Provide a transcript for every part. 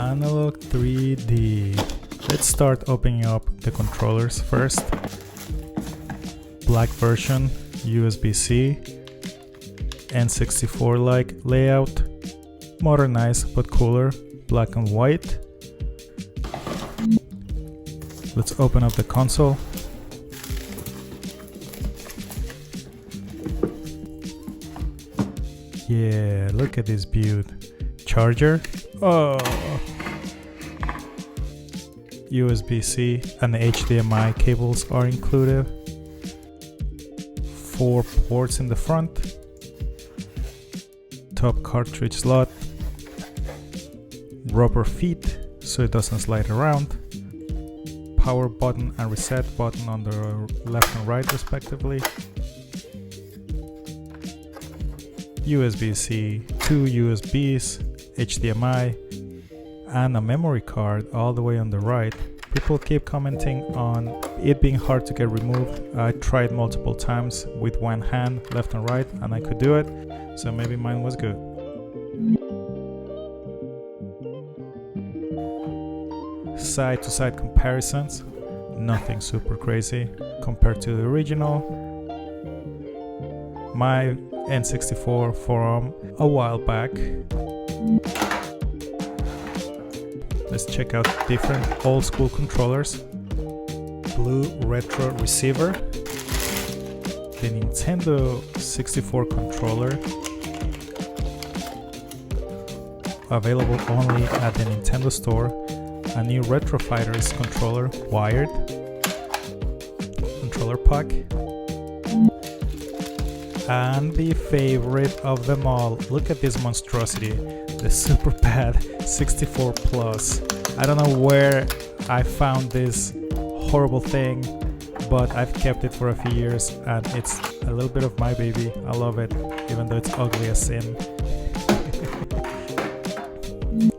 Analogue 3D. Let's start opening up the controllers first. Black version, USB-C, N64-like layout, modernized but cooler, black and white. Let's open up the console. Yeah, look at this beaut. Charger. Oh. USB-C and HDMI cables are included. 4 ports in the front. Top cartridge slot. Rubber feet so it doesn't slide around. Power button and reset button on the left and right respectively. USB-C, 2 USBs, HDMI, and a memory card all the way on the right. People keep commenting on it being hard to get removed. I tried multiple times with one hand, left and right, and I could do it, so maybe mine was good. Side-to-side comparisons, nothing super crazy compared to the original. My N64 forum a while back. Let's check out different old school controllers. Blue retro receiver. The Nintendo 64 controller. Available only at the Nintendo store. A new Retro Fighters controller, wired. Controller pack. And the favorite of them all, look at this monstrosity, the super bad 64 Plus. I don't know where I found this horrible thing, but I've kept it for a few years and it's a little bit of my baby. I love it, even though it's ugly as sin.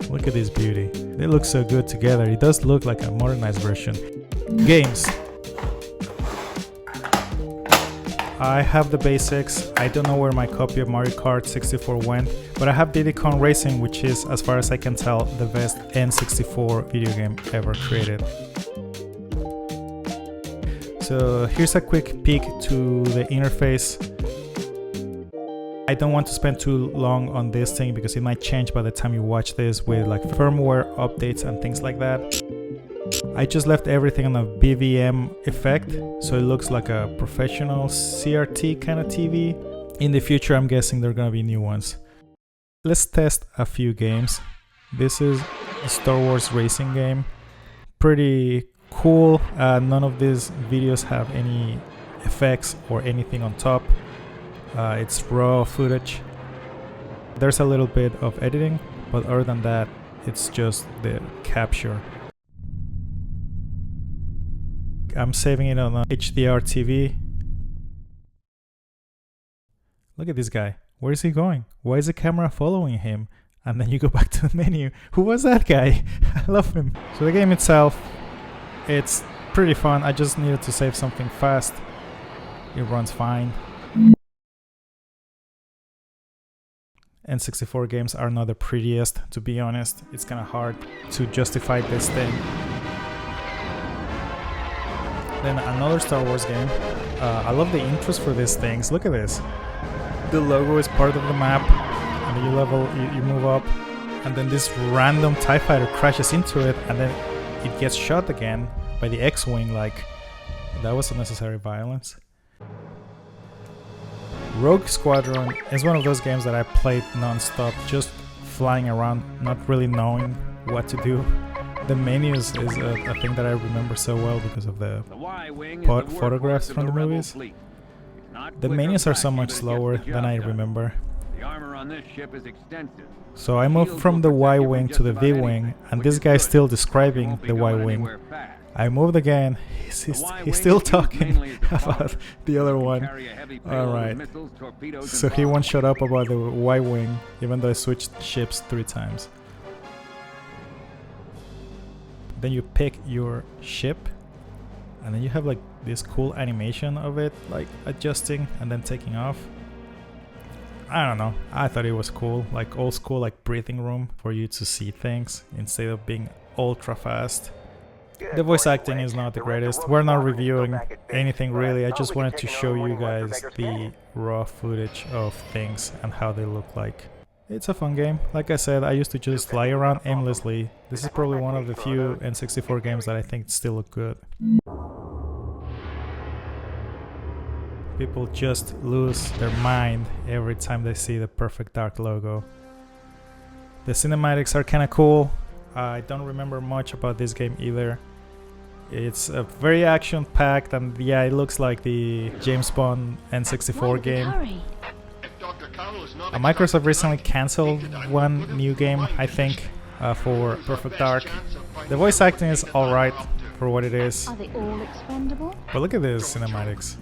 Look at this beauty. They look so good together. It does look like a modernized version. Games. I have the basics. I don't know where my copy of Mario Kart 64 went, but I have Diddy Kong Racing, which is, as far as I can tell, the best N64 video game ever created. So here's a quick peek to the interface. I don't want to spend too long on this thing because it might change by the time you watch this with like firmware updates and things like that. I just left everything on a BVM effect, so it looks like a professional CRT kind of TV. In the future, I'm guessing there are gonna be new ones. Let's test a few games. This is a Star Wars racing game. Pretty cool. None of these videos have any effects or anything on top. It's raw footage. There's a little bit of editing, but other than that, it's just the capture. I'm saving it on a HDR TV. Look at this guy. Where is he going? Why is the camera following him? And then you go back to the menu. Who was that guy? I love him. So the game itself, it's pretty fun. I just needed to save something fast. It runs fine. N64 games are not the prettiest, to be honest. It's kind of hard to justify this thing. Then another Star Wars game. I love the intros for these things. Look at this. The logo is part of the map, and then you level, you move up, and then this random TIE fighter crashes into it, and then it gets shot again by the X-Wing. Like, that was unnecessary violence. Rogue Squadron is one of those games that I played non-stop, just flying around, not really knowing what to do. The menus is a thing that I remember so well because of the photographs from the movies. The menus are so much slower than I remember. So I moved from the Y-Wing to the V-Wing, and this guy's still describing the Y-Wing. I moved again, he's still talking about the other one. Alright, so he won't shut up about the Y-Wing, even though I switched ships 3 times. Then you pick your ship, and then you have like this cool animation of it, like adjusting and then taking off. I don't know, I thought it was cool, like old school, like breathing room for you to see things instead of being ultra fast. The voice acting is not the greatest. We're not reviewing anything really, I just wanted to show you guys the raw footage of things and how they look like. It's a fun game. Like I said, I used to just fly around aimlessly. This is probably one of the few N64 games that I think still look good. People just lose their mind every time they see the Perfect Dark logo. The cinematics are kinda cool. I don't remember much about this game either. It's a very action-packed, and yeah, it looks like the James Bond N64 game. Microsoft recently cancelled one new game, I think, for Perfect Dark. The voice acting is alright for what it is. Are they all expendable? But look at this cinematics.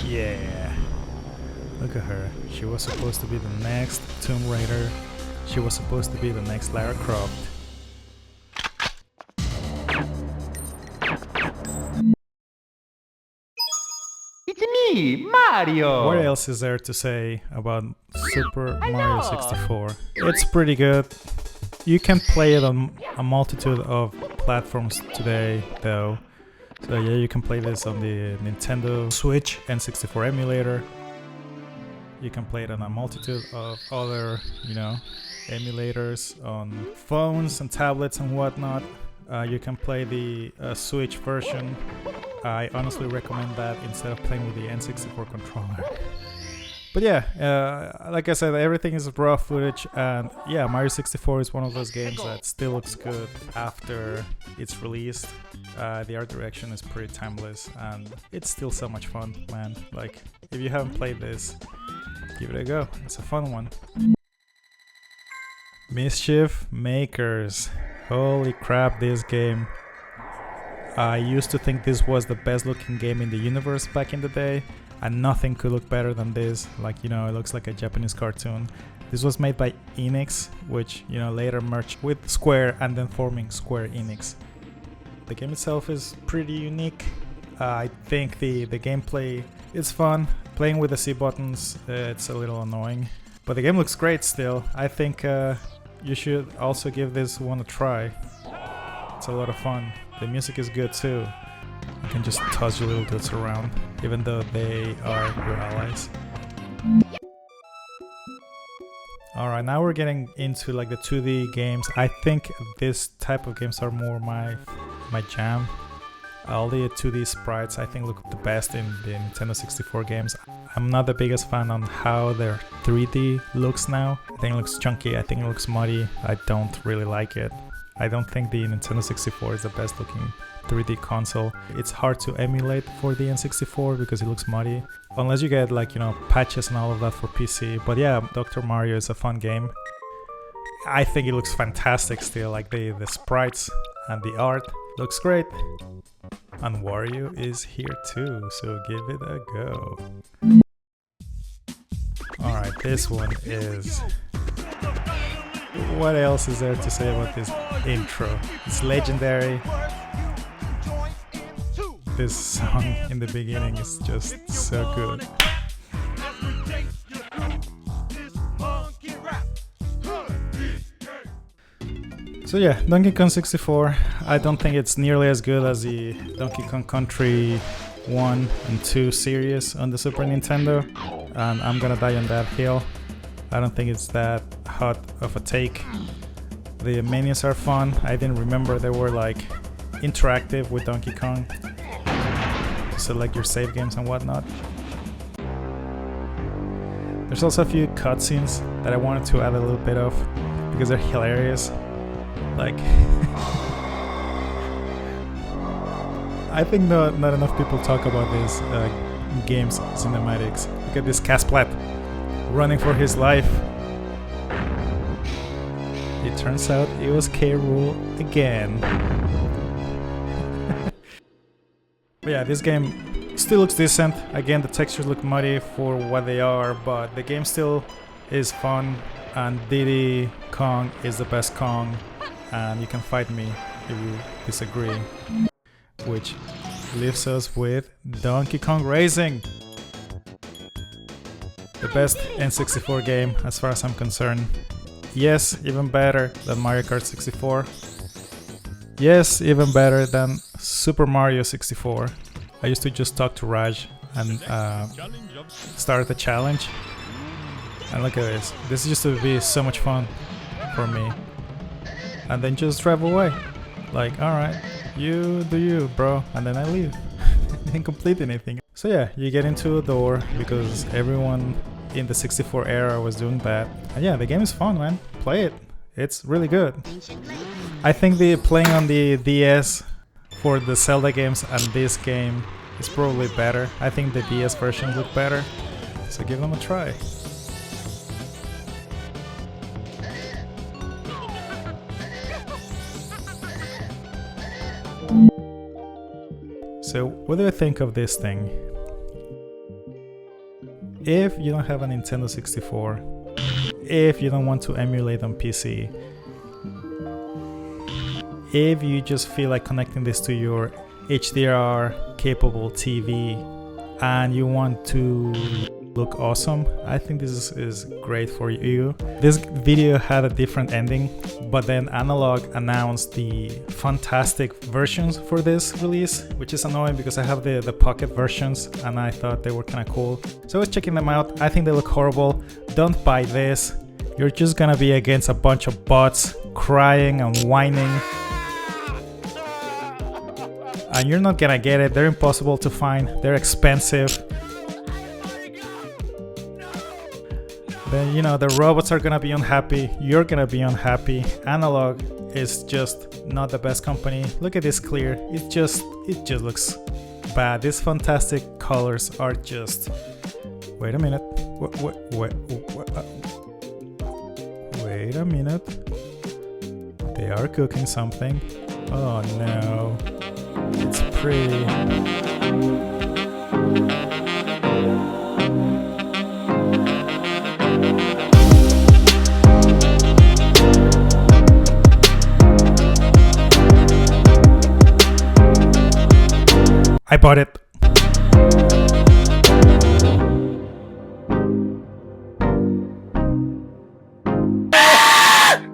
Yeah. Look at her. She was supposed to be the next Tomb Raider. She was supposed to be the next Lara Croft. It's me, Mario! What else is there to say about Super Mario 64? It's pretty good. You can play it on a multitude of platforms today, though. So yeah, you can play this on the Nintendo Switch N64 emulator. You can play it on a multitude of other, emulators on phones and tablets and whatnot. You can play the Switch version. I honestly recommend that instead of playing with the N64 controller. But yeah, like I said, everything is raw footage, and yeah, Mario 64 is one of those games that still looks good after it's released. The art direction is pretty timeless, and it's still so much fun, man. Like, if you haven't played this, give it a go. It's a fun one. Mischief Makers. Holy crap, this game. I used to think this was the best looking game in the universe back in the day, and nothing could look better than this. Like, it looks like a Japanese cartoon. This was made by Enix, which, later merged with Square and then forming Square Enix. The game itself is pretty unique. I think the gameplay is fun. Playing with the C buttons, it's a little annoying. But the game looks great still. I think you should also give this one a try. It's a lot of fun. The music is good too. You can just toss your little dudes around, even though they are your allies. Alright, now we're getting into like the 2D games. I think this type of games are more my jam. All the 2D sprites I think look the best in the Nintendo 64 games. I'm not the biggest fan on how their 3D looks now. I think it looks chunky, I think it looks muddy. I don't really like it. I don't think the Nintendo 64 is the best looking 3D console. It's hard to emulate for the N64 because it looks muddy. Unless you get like, patches and all of that for PC. But yeah, Dr. Mario is a fun game. I think it looks fantastic still, like the sprites and the art looks great. And Wario is here too, so give it a go. Alright, this one is... What else is there to say about this intro? It's legendary. This song in the beginning is just so good. So yeah, Donkey Kong 64. I don't think it's nearly as good as the Donkey Kong Country 1 and 2 series on the Super Nintendo, and I'm gonna die on that hill. I don't think it's that hot of a take. The menus are fun. I didn't remember they were like interactive with Donkey Kong to select your save games and whatnot. There's also a few cutscenes that I wanted to add a little bit of because they're hilarious. Like, I think not enough people talk about these games cinematics. Look at this Casplat running for his life. It turns out it was K. Rool again. But yeah, this game still looks decent. Again, the textures look muddy for what they are, but the game still is fun, and Diddy Kong is the best Kong, and you can fight me if you disagree. Which leaves us with Donkey Kong Racing. the best N64 game as far as I'm concerned. Yes, even better than Mario Kart 64. Yes, even better than Super Mario 64. I used to just talk to Raj and start the challenge. And look at this. This used to be so much fun for me. And then just drive away. Like, alright, you do you, bro. And then I leave. I didn't complete anything. So yeah, you get into a door because everyone in the 64 era was doing that. And yeah, the game is fun, man. Play it. It's really good. I think the playing on the DS for the Zelda games and this game is probably better. I think the DS version look better. So give them a try. So what do I think of this thing? If you don't have a Nintendo 64, if you don't want to emulate on PC, if you just feel like connecting this to your HDR capable TV and you want to look awesome, I think this is great for you. This video had a different ending, but then Analogue announced the fantastic versions for this release, which is annoying because I have the pocket versions and I thought they were kind of cool. So I was checking them out. I think they look horrible. Don't buy this. You're just gonna be against a bunch of bots crying and whining. And you're not gonna get it. They're impossible to find. They're expensive. Then, you know, the robots are gonna be unhappy. You're gonna be unhappy. Analogue is just not the best company. Look at this clear. It just looks bad. These fantastic colors are just... Wait a minute. Wait a minute. They are cooking something. Oh no. It's pretty. I bought it.